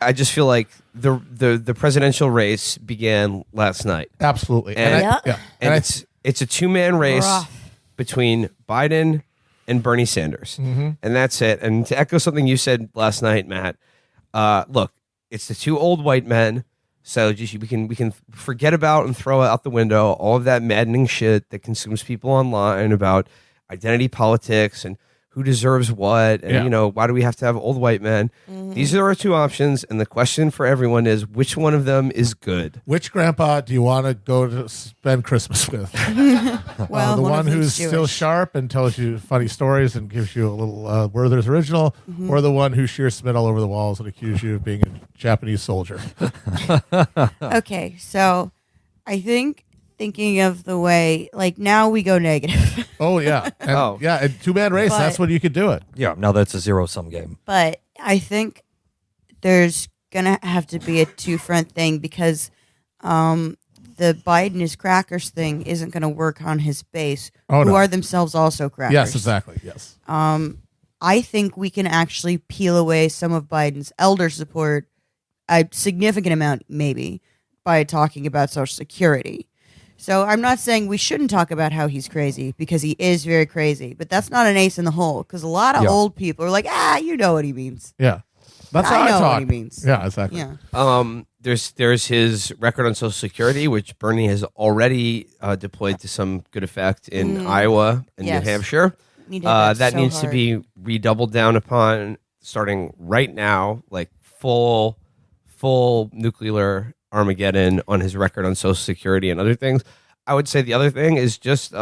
I just feel like the presidential race began last night. Absolutely. And it's a two-man race between Biden and Bernie Sanders. And that's it. And to echo something you said last night, Matt, look, it's the two old white men. So just we can forget about and throw out the window all of that maddening shit that consumes people online about identity politics and who deserves what, and why do we have to have old white men? These are our two options, and the question for everyone is, which one of them is good? Which grandpa do you want to go to spend Christmas with? Well, the one who's still sharp and tells you funny stories and gives you a little Werther's original, or the one who shears cement all over the walls and accuses you of being a Japanese soldier? Okay, so I think thinking of the way, like, now we go negative. Oh, yeah. And, yeah, and two-man race, that's when you could do it. Yeah, now that's a zero-sum game. But I think there's going to have to be a two-front thing because the Biden is crackers thing isn't going to work on his base, who are themselves also crackers. Yes, exactly, yes. I think we can actually peel away some of Biden's elder support, a significant amount maybe, by talking about Social Security. So I'm not saying we shouldn't talk about how he's crazy, because he is very crazy, but that's not an ace in the hole, because a lot of old people are like, you know what he means. Yeah. That's how I know talk. what he means. Yeah, exactly. Yeah. There's his record on Social Security, which Bernie has already deployed to some good effect in Iowa and New Hampshire. That needs to be redoubled down upon starting right now, like full nuclear Armageddon on his record on Social Security and other things. I would say the other thing is just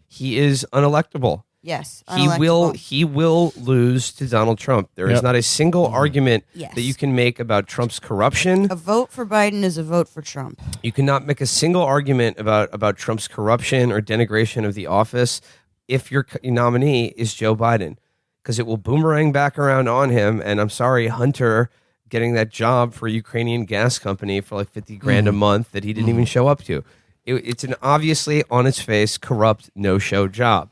he is unelectable. Yes, he will lose to Donald Trump. There is not a single argument that you can make about Trump's corruption. A vote for Biden is a vote for Trump. You cannot make a single argument about Trump's corruption or denigration of the office if your nominee is Joe Biden, because it will boomerang back around on him. And I'm sorry, Hunter getting that job for a Ukrainian gas company for like $50,000 a month that he didn't even show up to. It's an obviously on its face corrupt no-show job.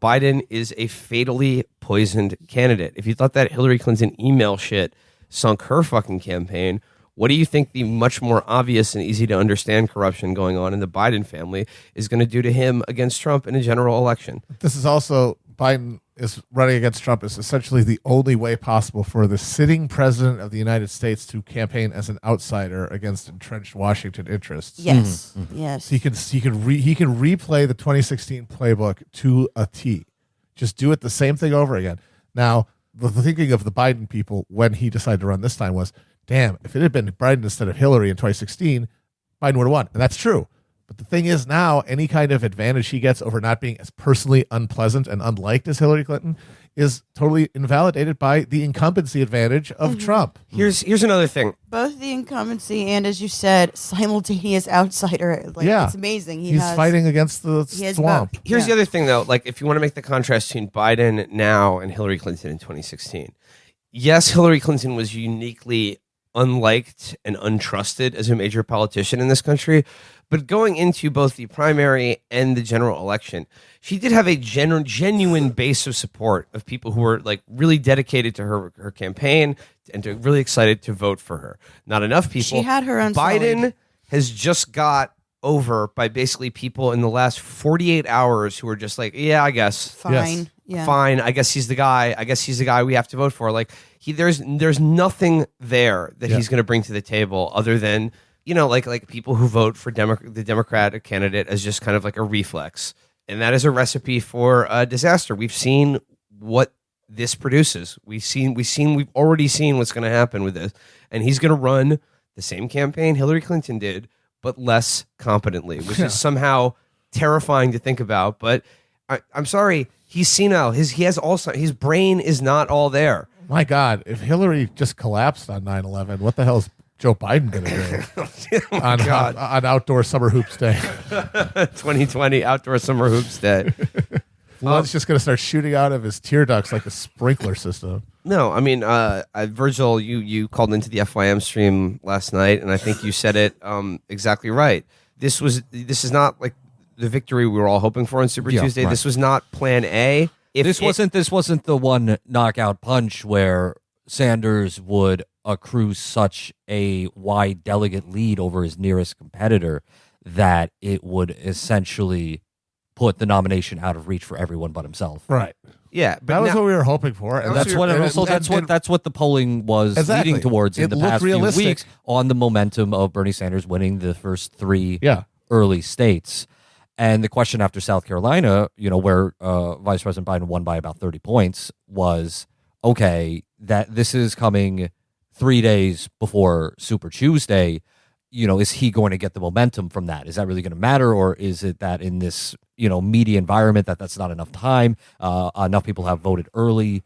Biden is a fatally poisoned candidate. If you thought that Hillary Clinton email shit sunk her fucking campaign, what do you think the much more obvious and easy to understand corruption going on in the Biden family is going to do to him against Trump in a general election? This is also, Biden is running against Trump is essentially the only way possible for the sitting president of the United States to campaign as an outsider against entrenched Washington interests. Yes, yes. He can replay the 2016 playbook to a T. Just do it the same thing over again. Now, the thinking of the Biden people when he decided to run this time was, damn, if it had been Biden instead of Hillary in 2016, Biden would have won. And that's true. But the thing is now, any kind of advantage he gets over not being as personally unpleasant and unliked as Hillary Clinton is totally invalidated by the incumbency advantage of Trump. Here's another thing. Both the incumbency and, as you said, simultaneous outsider. It's amazing. He's fighting against the swamp. Here's the other thing, though. Like, if you want to make the contrast between Biden now and Hillary Clinton in 2016, yes, Hillary Clinton was uniquely unliked and untrusted as a major politician in this country. But going into both the primary and the general election, she did have a genuine base of support of people who were like really dedicated to her campaign and really excited to vote for her. Not enough people. She had her own. Biden has just got over by basically people in the last 48 hours who are just like, yeah, I guess. Fine. Yes. Yeah. Fine. I guess he's the guy. We have to vote for. Like there's nothing there that he's going to bring to the table other than, like people who vote for the Democratic candidate as just kind of like a reflex. And that is a recipe for disaster. We've seen what this produces. We've already seen what's going to happen with this. And he's going to run the same campaign Hillary Clinton did, but less competently, which is somehow terrifying to think about. But I'm sorry, he's senile. He has Alzheimer's. His brain is not all there. My God, if Hillary just collapsed on 9/11, what the hell is Joe Biden going to do on outdoor summer hoops day? 2020 outdoor summer hoops day. Blood's just going to start shooting out of his tear ducts like a sprinkler system. No, I mean, Virgil, you called into the FYM stream last night, and I think you said it exactly right. This is not like the victory we were all hoping for on Super Tuesday. Right. This was not Plan A. This wasn't the one knockout punch where Sanders would accrue such a wide delegate lead over his nearest competitor that it would essentially put the nomination out of reach for everyone but himself. Right. Yeah, but That was now- what we were hoping for. And That's what that's what the polling was Exactly. leading towards in It the looked past realistic. few weeks on the momentum of Bernie Sanders winning the first 3 Yeah. early states. And the question after South Carolina, where Vice President Biden won by about 30 points, was, okay, that this is coming 3 days before Super Tuesday. Is he going to get the momentum from that? Is that really going to matter? Or is it that in this, media environment that's not enough time, enough people have voted early,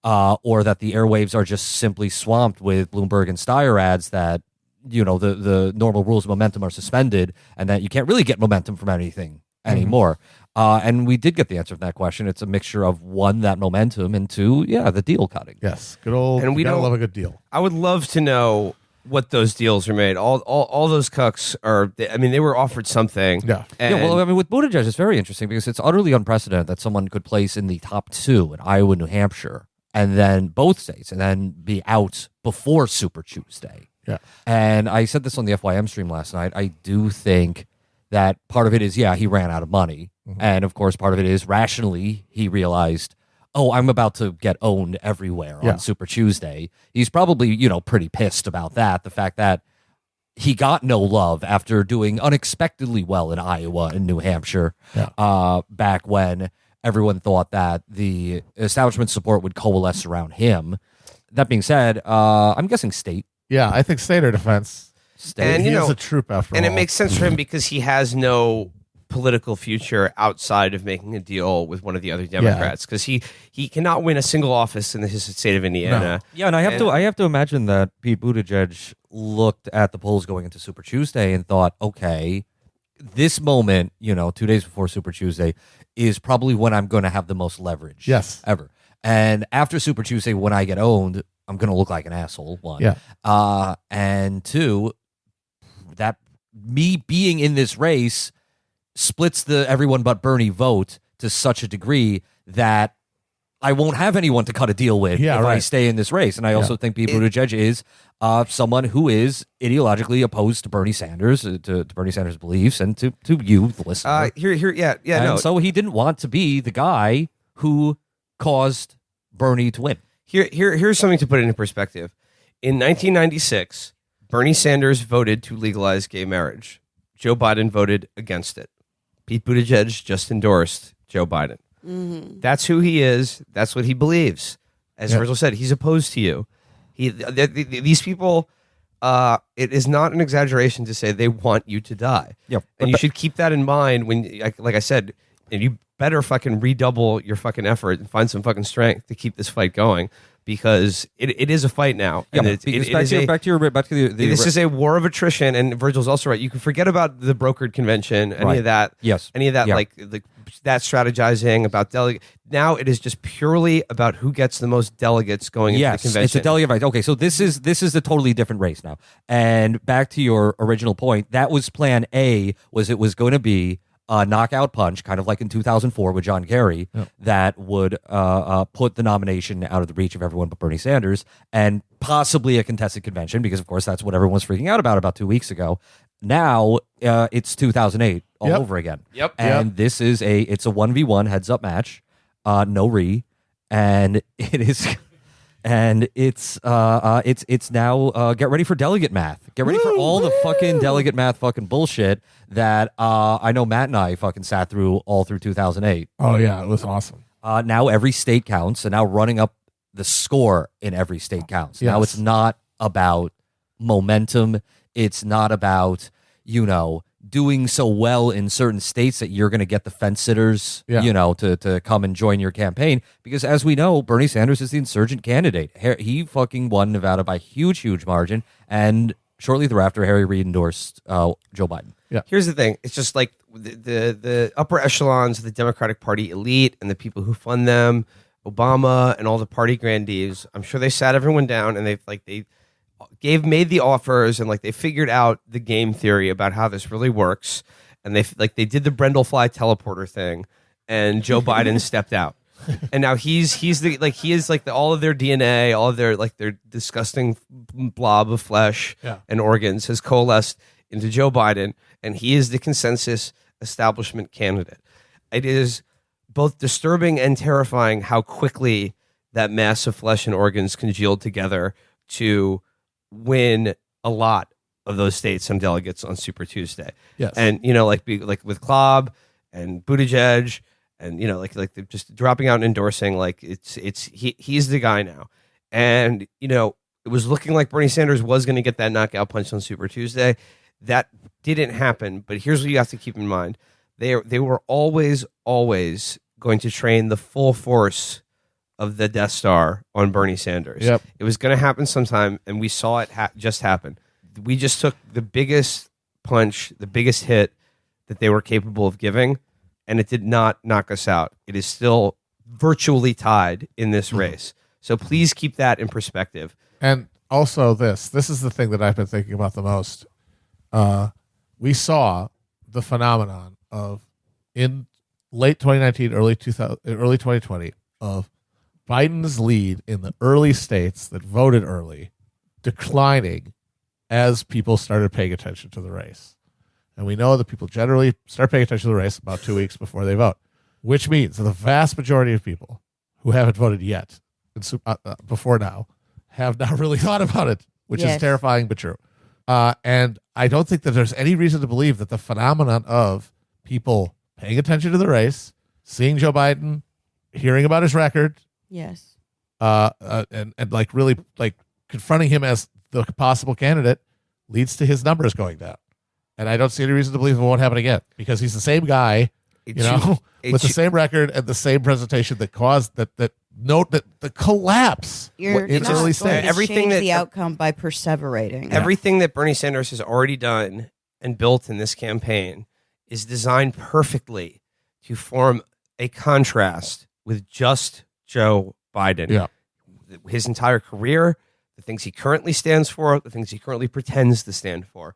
or that the airwaves are just simply swamped with Bloomberg and Steyer ads that, the normal rules of momentum are suspended and that you can't really get momentum from anything anymore. And we did get the answer to that question. It's a mixture of 1, that momentum, and 2, the deal cutting. Yes. Good old. And we you gotta don't- love a good deal. I would love to know what those deals are made. All those cucks are. I mean, they were offered something. Yeah. And Yeah, well, I mean, with Buttigieg, it's very interesting because it's utterly unprecedented that someone could place in the top 2 in Iowa and New Hampshire, and then both states, and then be out before Super Tuesday. Yeah. And I said this on the FYM stream last night. I do think that part of it is, he ran out of money. And of course, part of it is rationally, he realized, oh, I'm about to get owned everywhere Yeah. on Super Tuesday. He's probably, pretty pissed about that. The fact that he got no love after doing unexpectedly well in Iowa and New Hampshire, back when everyone thought that the establishment support would coalesce around him. That being said, I'm guessing state. Yeah. I think state or defense. State. And, He you is know, a troop after and all. it makes sense for him because he has no political future outside of making a deal with one of the other Democrats because he cannot win a single office in his state of Indiana. Yeah, and I have to imagine that Pete Buttigieg looked at the polls going into Super Tuesday and thought, okay, this moment, 2 days before Super Tuesday, is probably when I'm going to have the most leverage. Yes. Ever. And after Super Tuesday, when I get owned, I'm going to look like an asshole. 1. Yeah. And 2, that me being in this race splits the everyone but Bernie vote to such a degree that I won't have anyone to cut a deal with if I right. stay in this race. And I also think Pete Buttigieg is someone who is ideologically opposed to Bernie Sanders, to Bernie Sanders' beliefs, and to you, the listener. And so he didn't want to be the guy who caused Bernie to win. Here's something to put into perspective. In 1996, Bernie Sanders voted to legalize gay marriage. Joe Biden voted against it. Pete Buttigieg just endorsed Joe Biden. That's who he is. That's what he believes. As Virgil said, he's opposed to you. These people, it is not an exaggeration to say they want you to die. Yep. And you should keep that in mind when, like I said, and you better fucking redouble your fucking effort and find some fucking strength to keep this fight going because it is a fight now. Yeah, And because back to the this is a war of attrition, and Virgil's also right. You can forget about the brokered convention, any Right. of that. Yes. Any of that, Yeah. like that strategizing about delegate. Now it is just purely about who gets the most delegates going into the convention. It's a delegate race. Okay, so this is a totally different race now. And back to your original point, that was plan A. Was it was going to be a knockout punch, kind of like in 2004 with John Kerry, that would put the nomination out of the reach of everyone but Bernie Sanders, and possibly a contested convention, because of course that's what everyone was freaking out about 2 weeks ago. Now it's 2008 all Yep. over again. Yep. And this is it's a 1v1 heads up match, no and it is. And it's now get ready for delegate math. Get ready for all the fucking delegate math fucking bullshit that I know Matt and I fucking sat through all through 2008. Oh, yeah. It was awesome. Now every state counts, and now running up the score in every state counts. Now Yes. it's not about momentum. It's not about, doing so well in certain states that you're going to get the fence sitters, to come and join your campaign. Because as we know, Bernie Sanders is the insurgent candidate. He fucking won Nevada by huge margin. And shortly thereafter, Harry Reid endorsed Joe Biden. Here's the thing. It's just like the upper echelons of the Democratic Party elite and the people who fund them, Obama and all the party grandees. I'm sure they sat everyone down and they made the offers and they figured out the game theory about how this really works. And they did the Brendel fly teleporter thing, and Joe Biden stepped out. And now he's the like he is like all of their DNA, all of their like their disgusting blob of flesh Yeah. and organs has coalesced into Joe Biden, and he is the consensus establishment candidate. It is both disturbing and terrifying how quickly that mass of flesh and organs congealed together to win a lot of those states and delegates on Super Tuesday. Yes. And like with Klob and Buttigieg, and like they're just dropping out and endorsing, like he's the guy now. And it was looking like Bernie Sanders was going to get that knockout punch on Super Tuesday. That didn't happen. But here's what you have to keep in mind: they were always going to train the full force of the Death Star on Bernie Sanders. Yep. It was going to happen sometime, and we saw it just happen. We just took the biggest punch, the biggest hit that they were capable of giving, and it did not knock us out. It is still virtually tied in this race. So please keep that in perspective. And also this is the thing that I've been thinking about the most. We saw the phenomenon of in late 2019, early 2020 of Biden's lead in the early states that voted early declining as people started paying attention to the race. And we know that people generally start paying attention to the race about 2 weeks before they vote, which means that the vast majority of people who haven't voted yet before now have not really thought about it, which is Yes. terrifying but true. And I don't think that there's any reason to believe that the phenomenon of people paying attention to the race, seeing Joe Biden, hearing about his record, Yes. and like really like confronting him as the possible candidate leads to his numbers going down. And I don't see any reason to believe it won't happen again because he's the same guy, with the same record and the same presentation that caused that the collapse You're in not early going states. to Everything change that- the outcome by perseverating. Everything that Bernie Sanders has already done and built in this campaign is designed perfectly to form a contrast with just Joe Biden. Yeah. His entire career, the things he currently stands for, the things he currently pretends to stand for.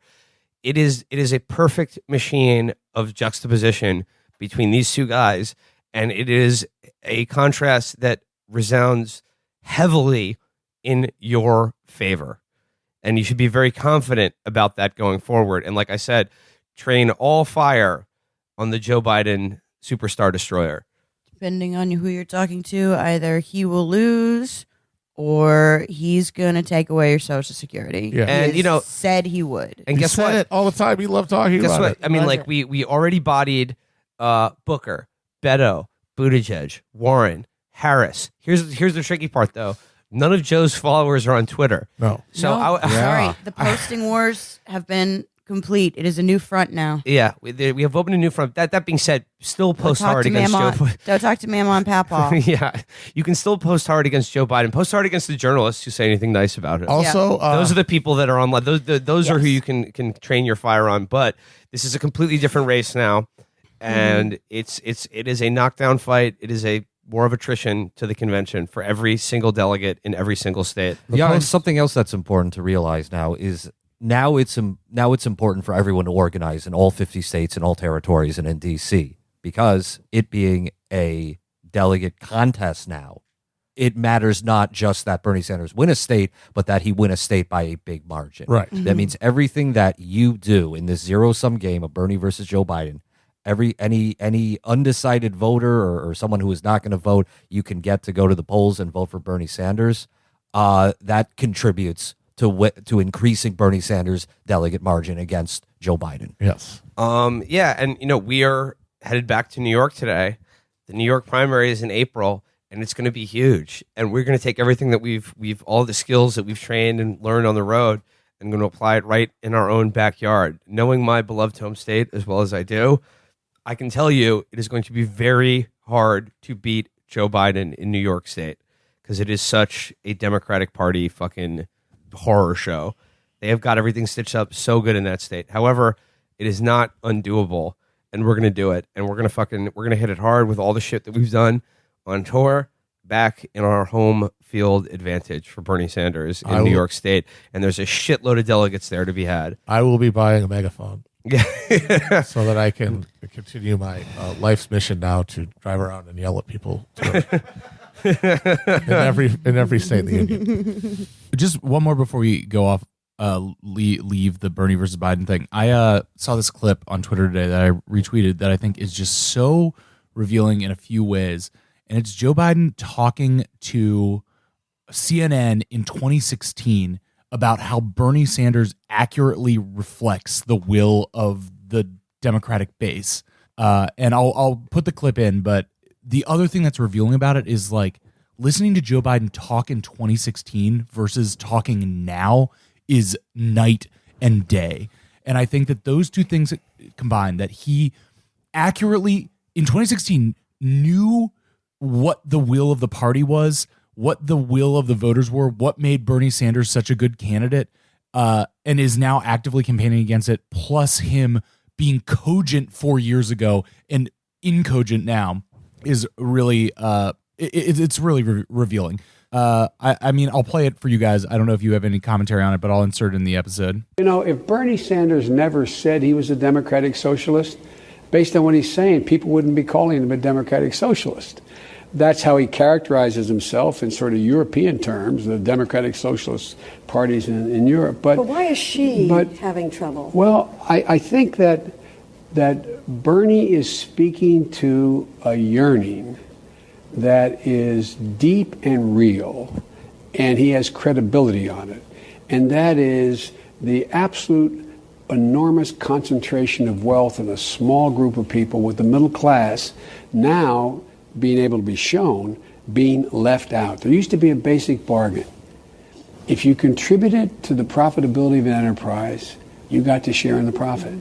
It is a perfect machine of juxtaposition between these two guys, and it is a contrast that resounds heavily in your favor. And you should be very confident about that going forward. And like I said, train all fire on the Joe Biden superstar destroyer. Depending on who you're talking to, either he will lose or he's going to take away your Social Security. Yeah. And, He said he would. And He guess said what? it all the time. He loved talking Guess about what? it. I mean, like we already bodied Booker, Beto, Buttigieg, Warren, Harris. Here's the tricky part, though. None of Joe's followers are on Twitter. No. So No, I, sorry, the posting wars have been complete. It is a new front now. yeah, we have opened a new front. That being said, still post hard against Joe. Don't talk to Mama and Papa. Yeah, you can still post hard against Joe Biden. Post hard against the journalists who say anything nice about it. Also, Those are the people that are online. Those are who Yes. you can train your fire on. But this is a completely different race now, and it is a knockdown fight. It is a war of attrition to the convention for every single delegate in every single state. Yeah, and something else that's important to realize now is now it's important for everyone to organize in all 50 states and all territories and in D.C. because it being a delegate contest now, it matters not just that Bernie Sanders win a state, but that he win a state by a big margin. Right. That means everything that you do in this zero-sum game of Bernie versus Joe Biden, any undecided voter or someone who is not going to vote, you can get to go to the polls and vote for Bernie Sanders. That contributes to increasing Bernie Sanders' delegate margin against Joe Biden. yes. Yeah, and we are headed back to New York today. The New York primary is in April, and it's going to be huge. And we're going to take everything that we've all the skills that we've trained and learned on the road and going to apply it right in our own backyard. Knowing my beloved home state as well as I do, I can tell you it is going to be very hard to beat Joe Biden in New York State because it is such a Democratic Party fucking horror show. They have got everything stitched up so good in that state. However, it is not undoable, and we're gonna do it, and we're gonna hit it hard with all the shit that we've done on tour back in our home field advantage for Bernie Sanders in New York State. And there's a shitload of delegates there to be had. I will be buying a megaphone. Yeah. so that I can continue my life's mission now to drive around and yell at people in every state of the union. Just one more before we go off, leave the Bernie versus Biden thing. I saw this clip on Twitter today that I retweeted that I think is just so revealing in a few ways. And it's Joe Biden talking to CNN in 2016 about how Bernie Sanders accurately reflects the will of the Democratic base. And I'll put the clip in, but the other thing that's revealing about it is like listening to Joe Biden talk in 2016 versus talking now is night and day. And I think that those two things combined, that he accurately in 2016 knew what the will of the party was, what the will of the voters were, what made Bernie Sanders such a good candidate, and is now actively campaigning against it, plus him being cogent 4 years ago and incogent now is really it's really revealing. I mean, I'll play it for you guys. I don't know if you have any commentary on it, but I'll insert it in the episode. You know, if Bernie Sanders never said he was a democratic socialist, based on what he's saying, people wouldn't be calling him a democratic socialist. That's how he characterizes himself in sort of European terms, the democratic socialist parties in Europe. But why is she having trouble? Well, I think that Bernie is speaking to a yearning that is deep and real, and he has credibility on it. And that is the absolute enormous concentration of wealth in a small group of people with the middle class now being able to be shown being left out. There used to be a basic bargain. If you contributed to the profitability of an enterprise, you got to share in the profit.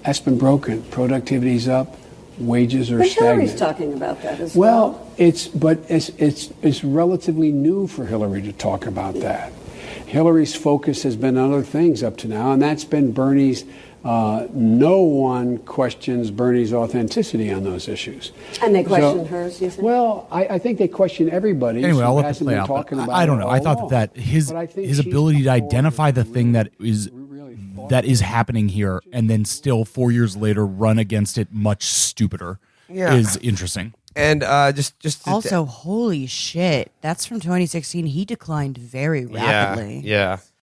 That's been broken. Productivity's up. Wages are but stagnant. Hillary's talking about that as well. Well, it's relatively new for Hillary to talk about that. Hillary's focus has been on other things up to now, and that's been Bernie's. No one questions Bernie's authenticity on those issues. And they question hers, you think? Well, I think they question everybody. Anyway, I'll let this play out. I don't know. I thought that his ability to identify the thing that is happening here and then still 4 years later run against it much stupider is interesting. And just also, holy shit, that's from 2016. He declined very rapidly. Yeah.